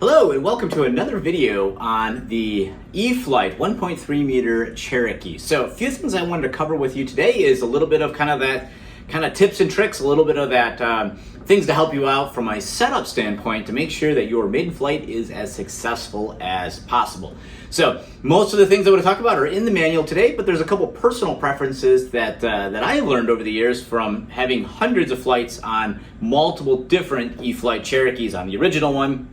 Hello and welcome to another video on the E-flite 1.3m Cherokee. So a few things I wanted to cover with you today is a little bit of tips and tricks, a little bit of that things to help you out from a setup standpoint to make sure that your maiden flight is as successful as possible. So most of the things I want to talk about are in the manual today, but there's a couple personal preferences that I have learned over the years from having hundreds of flights on multiple different E-flite Cherokees, on the original one.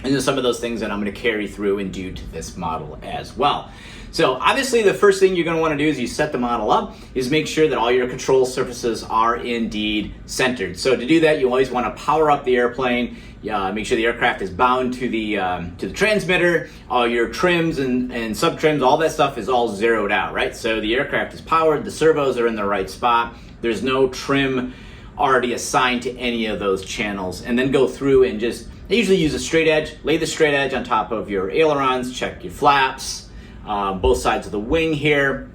And then some of those things that I'm going to carry through and do to this model as well. So obviously the first thing you're going to want to do is you set the model up is make sure that all your control surfaces are indeed centered. So to do that, you always want to power up the airplane, make sure the aircraft is bound to the transmitter, all your trims and sub trims, all that stuff is all zeroed out, right? So the aircraft is powered, the servos are in the right spot, there's no trim already assigned to any of those channels, and then go through and I usually use a straight edge, lay the straight edge on top of your ailerons, check your flaps, both sides of the wing here,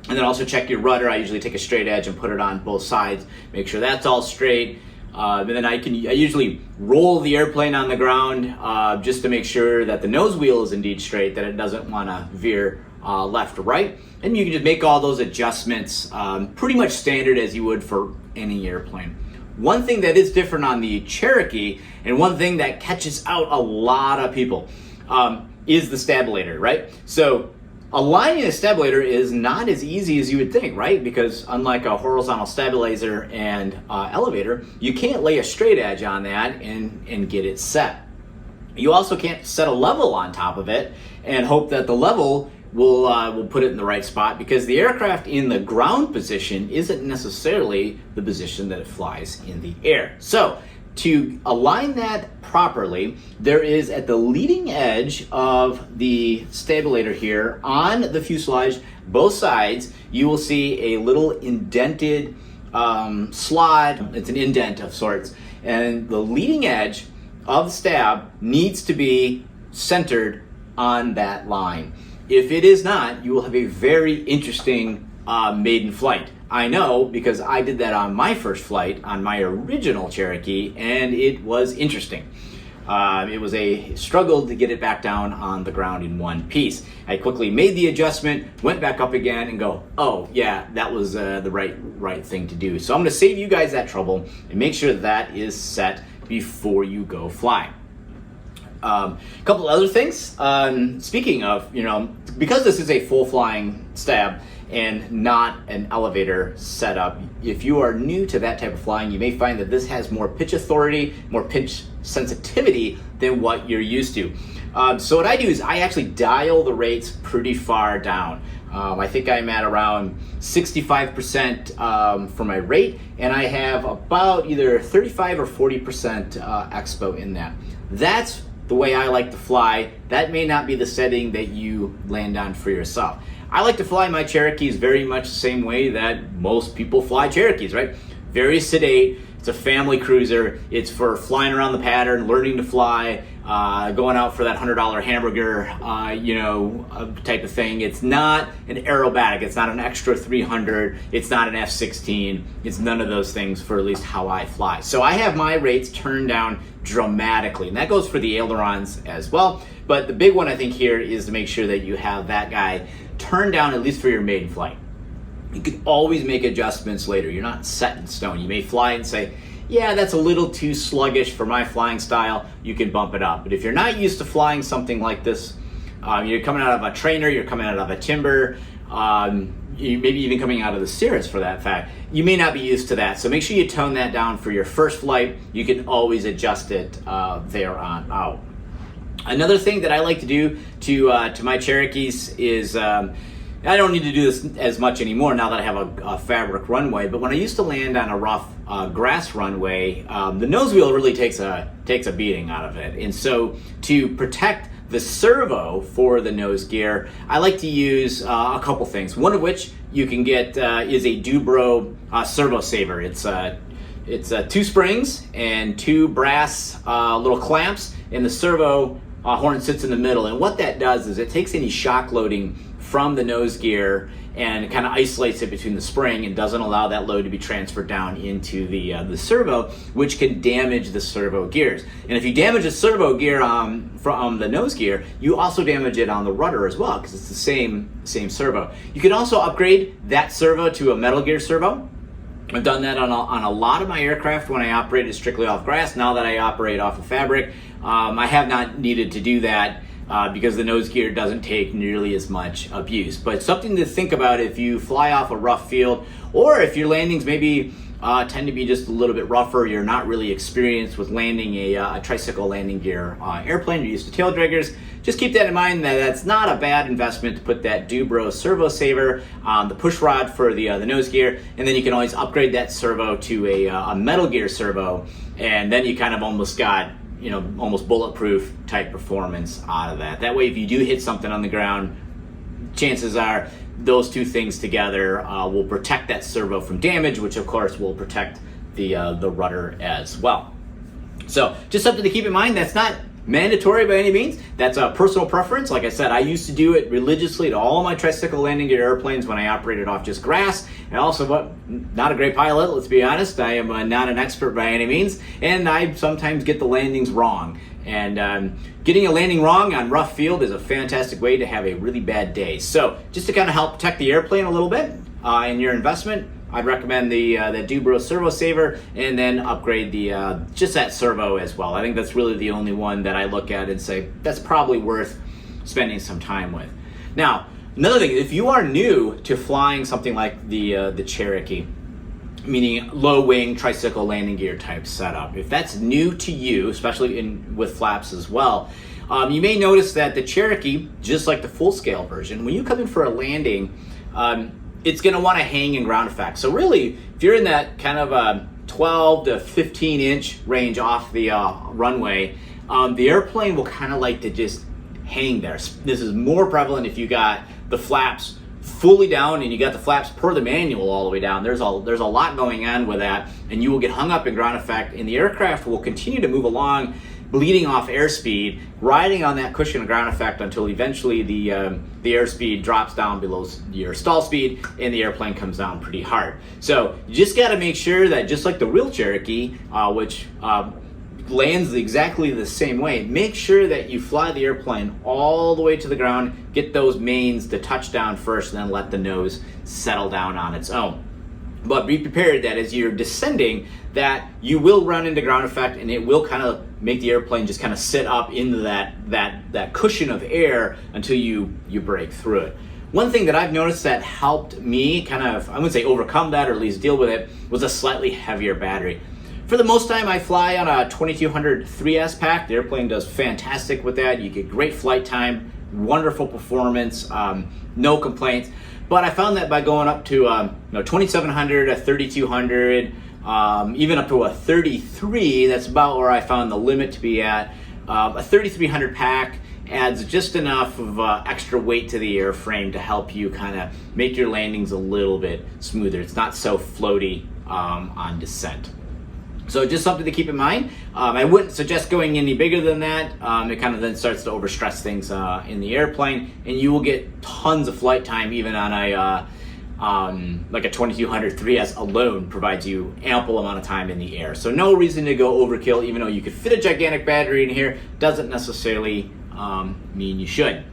and then also check your rudder. I usually take a straight edge and put it on both sides, make sure that's all straight. And then I usually roll the airplane on the ground just to make sure that the nose wheel is indeed straight, that it doesn't want to veer left or right. And you can just make all those adjustments pretty much standard as you would for any airplane. One thing that is different on the Cherokee, and one thing that catches out a lot of people, is the stabilator, right? So aligning a stabilator is not as easy as you would think, right? Because unlike a horizontal stabilizer and elevator, you can't lay a straight edge on that and get it set. You also can't set a level on top of it and hope that the level will put it in the right spot, because the aircraft in the ground position isn't necessarily the position that it flies in the air. So to align that properly, there is at the leading edge of the stabilator here on the fuselage, both sides, you will see a little indented slot. It's an indent of sorts, and the leading edge of the stab needs to be centered on that line. If it is not, you will have a very interesting maiden flight. I know, because I did that on my first flight on my original Cherokee, and it was interesting. It was a struggle to get it back down on the ground in one piece. I quickly made the adjustment, went back up again, and go, oh yeah, that was the right thing to do. So I'm going to save you guys that trouble and make sure that is set before you go fly. A couple other things. Speaking of, because this is a full flying stab and not an elevator setup, if you are new to that type of flying, you may find that this has more pitch authority, more pitch sensitivity than what you're used to. So what I do is I actually dial the rates pretty far down. I think I'm at around 65% for my rate, and I have about either 35 or 40% expo in that. That's the way I like to fly. That may not be the setting that you land on for yourself. I like to fly my Cherokees very much the same way that most people fly Cherokees, right? Very sedate. It's a family cruiser. It's for flying around the pattern, learning to fly, going out for that $100 hamburger, type of thing. It's not an aerobatic. It's not an extra 300. It's not an F-16. It's none of those things for at least how I fly. So I have my rates turned down dramatically, and that goes for the ailerons as well. But the big one I think here is to make sure that you have that guy turned down at least for your maiden flight. You can always make adjustments later. You're not set in stone. You may fly and say, yeah, that's a little too sluggish for my flying style. You can bump it up. But if you're not used to flying something like this, you're coming out of a trainer, you're coming out of a timber, you maybe even coming out of the Cirrus for that fact, you may not be used to that. So make sure you tone that down for your first flight. You can always adjust it there on out. Another thing that I like to do to my Cherokees is, I don't need to do this as much anymore now that I have a fabric runway, but when I used to land on a rough grass runway, the nose wheel really takes a beating out of it. And so to protect the servo for the nose gear, I like to use a couple things. One of which you can get is a Dubro servo saver. It's 2 springs and 2 brass little clamps, and the servo horn sits in the middle. And what that does is it takes any shock loading from the nose gear and it kind of isolates it between the spring and doesn't allow that load to be transferred down into the servo, which can damage the servo gears. And if you damage the servo gear from the nose gear, you also damage it on the rudder as well, because it's the same servo. You can also upgrade that servo to a metal gear servo. I've done that on a lot of my aircraft when I operated strictly off grass. Now that I operate off of fabric, I have not needed to do that because the nose gear doesn't take nearly as much abuse. But something to think about if you fly off a rough field, or if your landings maybe tend to be just a little bit rougher, you're not really experienced with landing a tricycle landing gear airplane, you're used to tail draggers. Just keep that in mind, that that's not a bad investment to put that Dubro servo saver on the push rod for the nose gear, and then you can always upgrade that servo to a metal gear servo, and then you kind of almost got, you know, almost bulletproof type performance out of that. That way, if you do hit something on the ground, chances are those two things together will protect that servo from damage, which of course will protect the rudder as well. So just something to keep in mind. That's not mandatory by any means. That's a personal preference. Like I said, I used to do it religiously to all my tricycle landing gear airplanes when I operated off just grass. And also, not a great pilot, let's be honest. I am not an expert by any means, and I sometimes get the landings wrong. And getting a landing wrong on rough field is a fantastic way to have a really bad day. So just to kind of help protect the airplane a little bit in your investment, I'd recommend the Dubro servo saver, and then upgrade the just that servo as well. I think that's really the only one that I look at and say that's probably worth spending some time with. Now, another thing, if you are new to flying something like the Cherokee, meaning low wing tricycle landing gear type setup, if that's new to you, especially with flaps as well, you may notice that the Cherokee, just like the full scale version, when you come in for a landing, it's going to want to hang in ground effect. So really, if you're in that kind of 12 to 15 inch range off the runway, the airplane will kind of like to just hang there. This is more prevalent if you got the flaps fully down and you got the flaps per the manual all the way down. There's a lot going on with that, and you will get hung up in ground effect, and the aircraft will continue to move along, bleeding off airspeed, riding on that cushion of ground effect until eventually the airspeed drops down below your stall speed and the airplane comes down pretty hard. So you just got to make sure that, just like the real Cherokee, which lands exactly the same way, make sure that you fly the airplane all the way to the ground, get those mains to touch down first, and then let the nose settle down on its own. But be prepared that as you're descending, that you will run into ground effect, and it will kind of make the airplane just kind of sit up into that cushion of air until you break through it. One thing that I've noticed that helped me kind of, I wouldn't say overcome that, or at least deal with it, was a slightly heavier battery. For the most time, I fly on a 2200 3S pack. The airplane does fantastic with that. You get great flight time, wonderful performance, no complaints. But I found that by going up to 2700, a 3200, even up to a 33, that's about where I found the limit to be at. A 3300 pack adds just enough of extra weight to the airframe to help you kind of make your landings a little bit smoother. It's not so floaty on descent. So just something to keep in mind. I wouldn't suggest going any bigger than that. It kind of then starts to overstress things in the airplane, and you will get tons of flight time even on a like a 2200 3S alone provides you ample amount of time in the air. So no reason to go overkill, even though you could fit a gigantic battery in here, doesn't necessarily mean you should.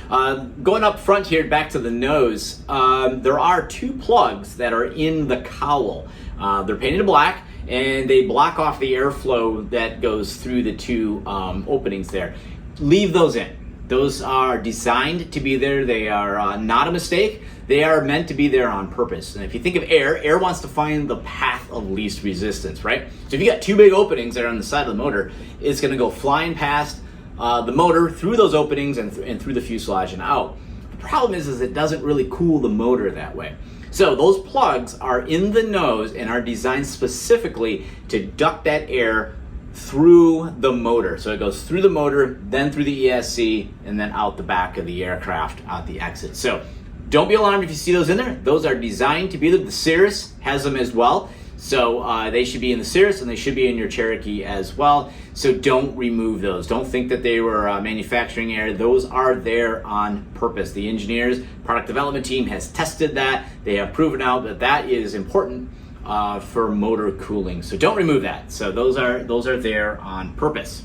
Going up front here, back to the nose, there are two plugs that are in the cowl. They're painted black, and they block off the airflow that goes through the two openings there. Leave those in. Those are designed to be there. They are not a mistake. They are meant to be there on purpose. And if you think of air wants to find the path of least resistance, right? So if you got two big openings there on the side of the motor, it's going to go flying past the motor, through those openings, and through the fuselage and out. The problem is it doesn't really cool the motor that way. So those plugs are in the nose and are designed specifically to duct that air through the motor. So it goes through the motor, then through the ESC, and then out the back of the aircraft, out the exit. So don't be alarmed if you see those in there. Those are designed to be there. The Cirrus has them as well. So they should be in the Cirrus and they should be in your Cherokee as well. So don't remove those. Don't think that they were manufacturing error. Those are there on purpose. The engineers, product development team has tested that. They have proven out that that is important for motor cooling. So don't remove that. So those are there on purpose.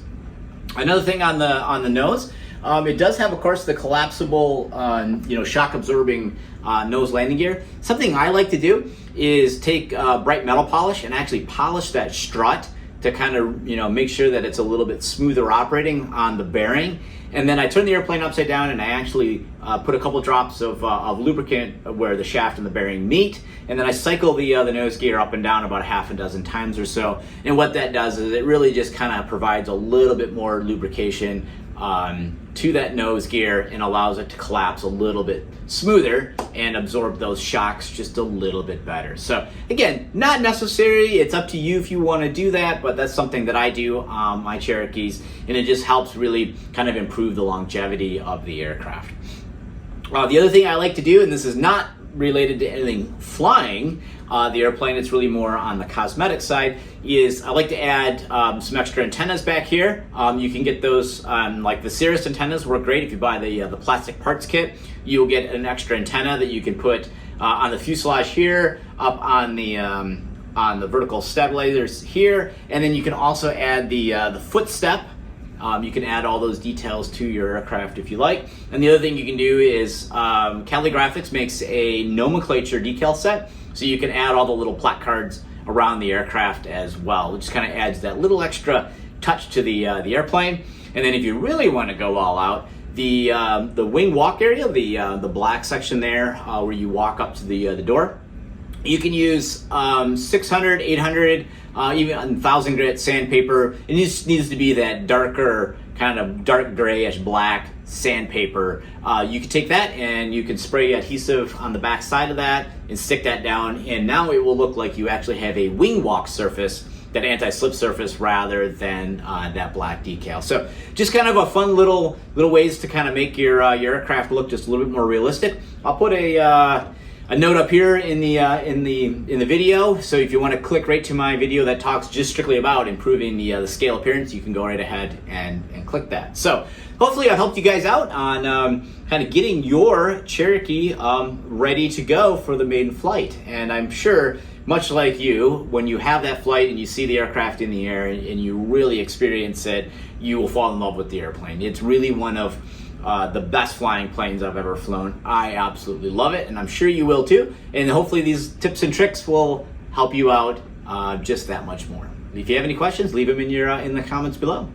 Another thing on the nose, it does have, of course, the collapsible, shock absorbing nose landing gear. Something I like to do is take bright metal polish and actually polish that strut to kind of, make sure that it's a little bit smoother operating on the bearing. And then I turn the airplane upside down and I actually put a couple drops of lubricant where the shaft and the bearing meet. And then I cycle the nose gear up and down about half a dozen times or so. And what that does is it really just kind of provides a little bit more lubrication to that nose gear and allows it to collapse a little bit smoother and absorb those shocks just a little bit better. So again, not necessary. It's up to you if you want to do that, but that's something that I do on my Cherokees, and it just helps really kind of improve the longevity of the aircraft. The other thing I like to do, and this is not related to anything flying the airplane, it's really more on the cosmetic side, is I like to add some extra antennas back here. You can get those, like the Cirrus antennas work great. If you buy the plastic parts kit, you'll get an extra antenna that you can put on the fuselage here, up on the vertical stabilizers here, and then you can also add the footstep. You can add all those details to your aircraft if you like. And the other thing you can do is Cali Graphics makes a nomenclature decal set, so you can add all the little placards around the aircraft as well, which kind of adds that little extra touch to the airplane. And then if you really want to go all out, the wing walk area, the black section there where you walk up to the door, you can use 600, 800, even 1,000 grit sandpaper. It just needs to be that darker, kind of dark grayish black sandpaper. You can take that and you can spray adhesive on the back side of that and stick that down, and now it will look like you actually have a wing walk surface, that anti-slip surface, rather than that black decal. So just kind of a fun little ways to kind of make your aircraft look just a little bit more realistic. I'll put a note up here in the video, so if you want to click right to my video that talks just strictly about improving the scale appearance, you can go right ahead and click that. So hopefully I've helped you guys out on kind of getting your Cherokee ready to go for the maiden flight. And I'm sure, much like you, when you have that flight and you see the aircraft in the air and you really experience it, you will fall in love with the airplane. It's really one of the best flying planes I've ever flown. I absolutely love it, and I'm sure you will too. And hopefully these tips and tricks will help you out just that much more. If you have any questions, leave them in the comments below.